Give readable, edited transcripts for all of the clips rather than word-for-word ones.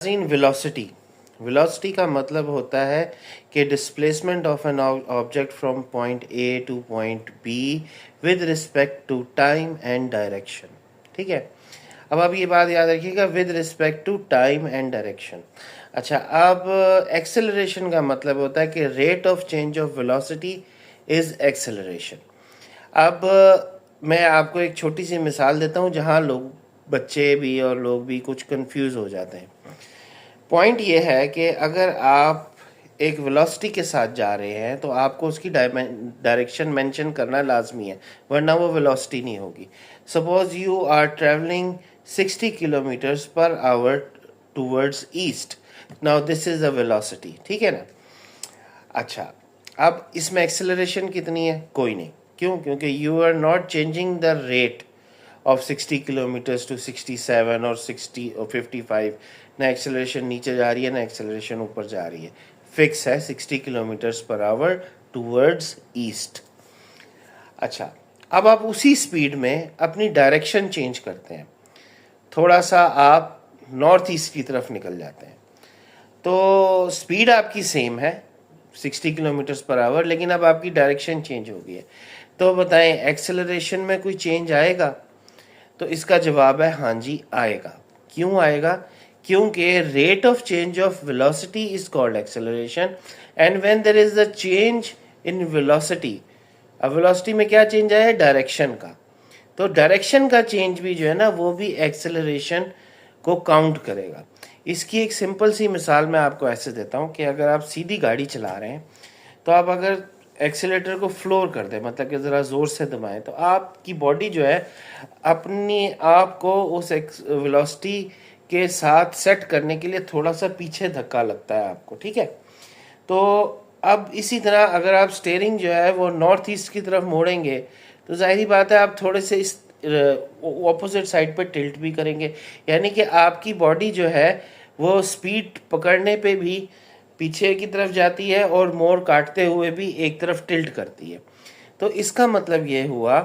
In velocity का मतलब होता है कि displacement of an object from point A to point B with respect to time and direction. ठीक है, अब आप ये बात याद रखिएगा, with respect to time and direction. अच्छा, अब एक्सेलरेशन का मतलब होता है कि rate of change of velocity is acceleration. अब मैं आपको एक छोटी सी मिसाल देता हूँ जहाँ बच्चे भी और लोग भी कुछ कंफ्यूज हो जाते हैं। पॉइंट ये है कि अगर आप एक वेलोसिटी के साथ जा रहे हैं तो आपको उसकी डायरेक्शन मेंशन करना लाजमी है, वरना वो वेलोसिटी नहीं होगी। Suppose you are travelling 60 kilometres per hour towards east, now this is a velocity, ठीक है ना। अच्छा, अब इसमें एक्सेलरेशन कितनी है? कोई नहीं। क्यों? क्योंकि you are not changing the rate of 60 kilometres to 67 और 60 और 55। ना एक्सेलरेशन नीचे जा रही है ना एक्सेलरेशन ऊपर जा रही है, फिक्स है 60 kilometres per hour towards east. अच्छा, अब आप उसी स्पीड में अपनी डायरेक्शन चेंज करते हैं, थोड़ा सा आप नॉर्थ ईस्ट की तरफ निकल जाते हैं, तो स्पीड आपकी सेम है 60 किलोमीटर्स पर आवर, लेकिन अब आपकी डायरेक्शन चेंज हो गई है। तो बताएं एक्सेलरेशन में कोई चेंज आएगा? तो इसका जवाब है हाँ जी, आएगा। क्यों आएगा? क्योंकि rate of change of velocity is called acceleration, and when there is a change in velocity, अब वेलोसिटी में क्या चेंज आया? डायरेक्शन का। तो डायरेक्शन का चेंज भी जो है ना, वो भी एक्सेलरेशन को काउंट करेगा। इसकी एक सिंपल सी मिसाल मैं आपको ऐसे देता हूँ कि अगर आप सीधी गाड़ी चला रहे हैं तो आप अगर एक्सीलेटर को फ्लोर कर दें, मतलब कि ज़रा ज़ोर से दबाएं, तो आपकी बॉडी जो है अपनी आप को उस वेलोसिटी के साथ सेट करने के लिए थोड़ा सा पीछे धक्का लगता है आपको, ठीक है। तो अब इसी तरह अगर आप स्टीयरिंग जो है वो नॉर्थ ईस्ट की तरफ मोड़ेंगे तो जाहिर बात है आप थोड़े से इस ऑपोजिट साइड पर टिल्ट भी करेंगे, यानी कि आपकी बॉडी जो है वो स्पीड पकड़ने पे भी पीछे की तरफ जाती है और मोड़ काटते हुए भी एक तरफ टिल्ट करती है। तो इसका मतलब ये हुआ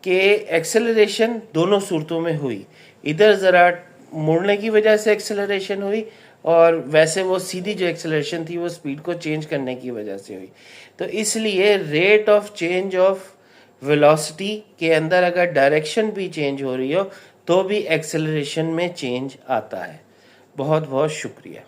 कि एक्सेलरेशन दोनों सूरतों में हुई, इधर ज़रा मुड़ने की वजह से एक्सेलरेशन हुई और वैसे वो सीधी जो एक्सेलरेशन थी वो स्पीड को चेंज करने की वजह से हुई। तो इसलिए rate of change of velocity के अंदर अगर डायरेक्शन भी चेंज हो रही हो तो भी एक्सेलरेशन में चेंज आता है। बहुत बहुत शुक्रिया।